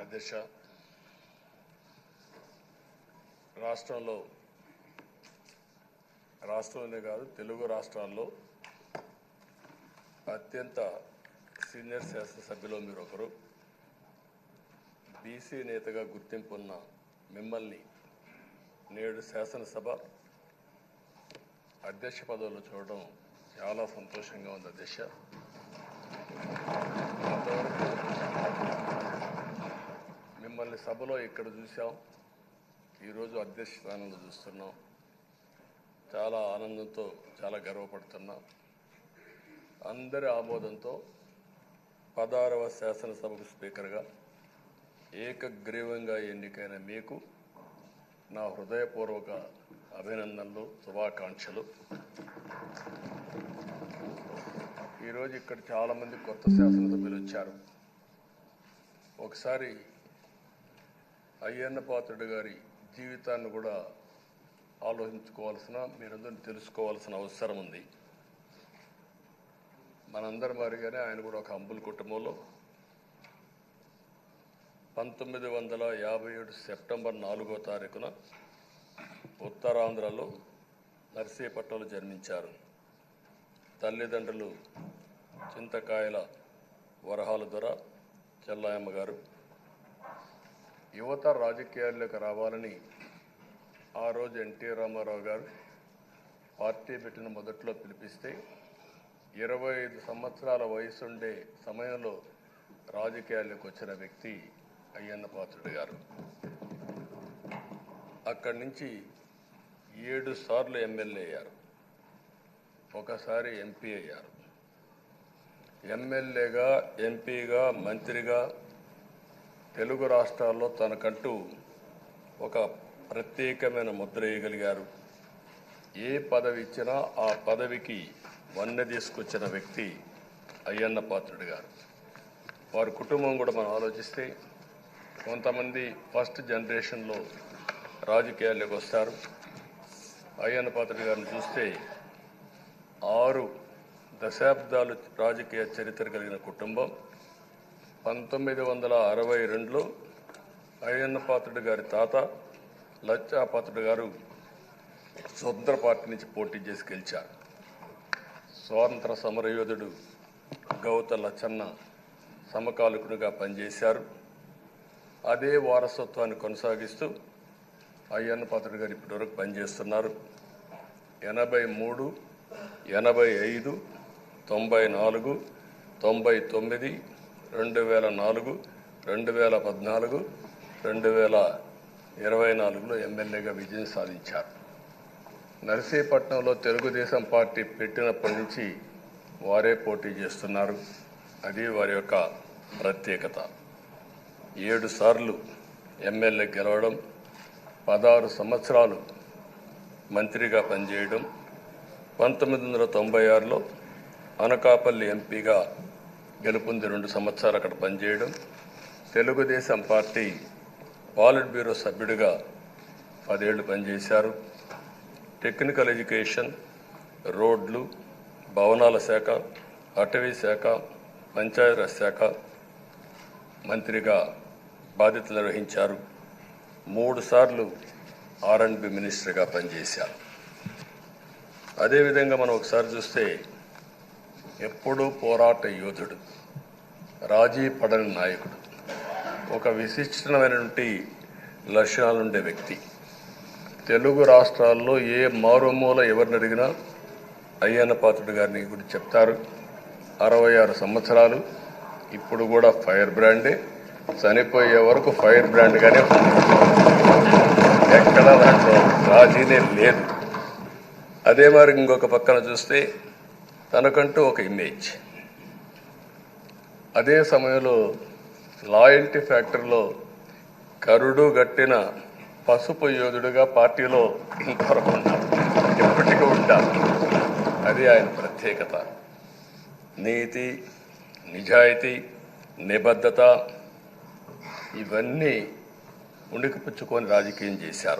అధ్యక్ష, రాష్ట్రంలోనే కాదు తెలుగు రాష్ట్రాల్లో అత్యంత సీనియర్ శాసనసభ్యులు మీరు ఒకరు. బీసీ నేతగా గుర్తింపు ఉన్న మిమ్మల్ని నేడు శాసనసభ అధ్యక్ష పదవిలో చూడడం చాలా సంతోషంగా ఉంది అధ్యక్ష. ఇంతవరకు మిమ్మల్ని సభలో ఇక్కడ చూసాం, ఈరోజు అధ్యక్ష స్థానంలో చూస్తున్నాం. చాలా ఆనందంతో చాలా గర్వపడుతున్నాం. అందరి ఆమోదంతో 16వ శాసనసభకు స్పీకర్గా ఏకగ్రీవంగా ఎన్నికైన మీకు నా హృదయపూర్వక అభినందనలు, శుభాకాంక్షలు. ఈరోజు ఇక్కడ చాలామంది కొత్త శాసనసభ్యులు వచ్చారు. ఒకసారి అయ్యన్న పాత్రుడు గారి జీవితాన్ని కూడా ఆలోచించుకోవాల్సిన, మీరందరూ తెలుసుకోవాల్సిన అవసరం ఉంది. మనందరి మాదిరిగానే ఆయన కూడా ఒక హంబుల్ కుటుంబంలో 1957 సెప్టెంబర్ 4వ తారీఖున ఉత్తరాంధ్రలో నర్సీపట్నంలో జన్మించారు. తల్లిదండ్రులు చింతకాయల వరహాల దొర చెల్లాయమ్మ గారు. యువత రాజకీయాల్లోకి రావాలని ఆ రోజు ఎన్టీ రామారావు గారు పార్టీ పెట్టిన మొదట్లో పిలిపిస్తే 25 సంవత్సరాల వయసుండే సమయంలో రాజకీయాల్లోకి వచ్చిన వ్యక్తి అయ్యన్న పాత్రుడు గారు. అక్కడి నుంచి 7 సార్లు ఎమ్మెల్యే అయ్యారు, ఒకసారి ఎంపీ అయ్యారు. ఎమ్మెల్యేగా, ఎంపీగా, మంత్రిగా తెలుగు రాష్ట్రాల్లో తనకంటూ ఒక ప్రత్యేకమైన ముద్ర వేయగలిగారు. ఏ పదవి ఇచ్చినా ఆ పదవికి వన్నె తీసుకొచ్చిన వ్యక్తి అయ్యన్న పాత్రుడు గారు. వారి కుటుంబం కూడా మనం ఆలోచిస్తే కొంతమంది ఫస్ట్ జనరేషన్లో రాజకీయాల్లోకి వస్తారు. అయ్యన్న పాత్రుడు గారిని చూస్తే 6 దశాబ్దాలు రాజకీయ చరిత్ర కలిగిన కుటుంబం. 1962లో అయ్యన్న పాత్రుడు గారి తాత లచ్చా పాత్రుడు గారు స్వతంత్ర పార్టీ నుంచి పోటీ చేసి గెలిచారు. స్వాతంత్ర సమరయోధుడు గౌత లచ్చన్న సమకాలికునిగా పనిచేశారు. అదే వారసత్వాన్ని కొనసాగిస్తూ అయ్యన్న పాత్రుడు గారు ఇప్పటివరకు పనిచేస్తున్నారు. 83, 85, 94, 99, 2004, 2014, 2024లో ఎమ్మెల్యేగా విజయం సాధించారు. నర్సీపట్నంలో తెలుగుదేశం పార్టీ పెట్టినప్పటి నుంచి వారే పోటీ చేస్తున్నారు. అది వారి యొక్క ప్రత్యేకత. 7 సార్లు ఎమ్మెల్యే గెలవడం, 16 సంవత్సరాలు మంత్రిగా పనిచేయడం, 1996లో అనకాపల్లి ఎంపీగా గెలుపొంది 2 సంవత్సరాలు అక్కడ పనిచేయడం, తెలుగుదేశం పార్టీ పాలిట్ బ్యూరో సభ్యుడిగా 10 ఏళ్లు పనిచేశారు. టెక్నికల్ ఎడ్యుకేషన్, రోడ్లు, భవనాల శాఖ, అటవీ శాఖ, పంచాయతీరాజ్ శాఖ మంత్రిగా బాధ్యతలు నిర్వహించారు. 3 సార్లు R&B మినిస్టర్గా పనిచేశారు. అదేవిధంగా మనం ఒకసారి చూస్తే ఎప్పుడూ పోరాట యోధుడు, రాజీ పడని నాయకుడు, ఒక విశిష్టమైనటువంటి లక్షణాలుండే వ్యక్తి. తెలుగు రాష్ట్రాల్లో ఏ మారుమూల ఎవరిని అడిగినా అయ్యన్న పాత్రుడు గారిని గురించి చెప్తారు. 66 సంవత్సరాలు, ఇప్పుడు కూడా ఫైర్ బ్రాండే, చనిపోయే వరకు ఫైర్ బ్రాండ్గానే ఎక్కడ దాంట్లో రాజీనే లేదు. అదే మరి ఇంకొక పక్కన చూస్తే తనకంటూ ఒక ఇమేజ్. అదే సమయంలో లాయల్టీ ఫ్యాక్టరీలో కరుడు గట్టిన పసుపు యోధుడుగా పార్టీలో ఇంతవరకు ఉన్నారు, ఎప్పటికీ ఉంటారు. అది ఆయన ప్రత్యేకత. నీతి, నిజాయితీ, నిబద్ధత ఇవన్నీ ఉణికిపుచ్చుకొని రాజకీయం చేశారు.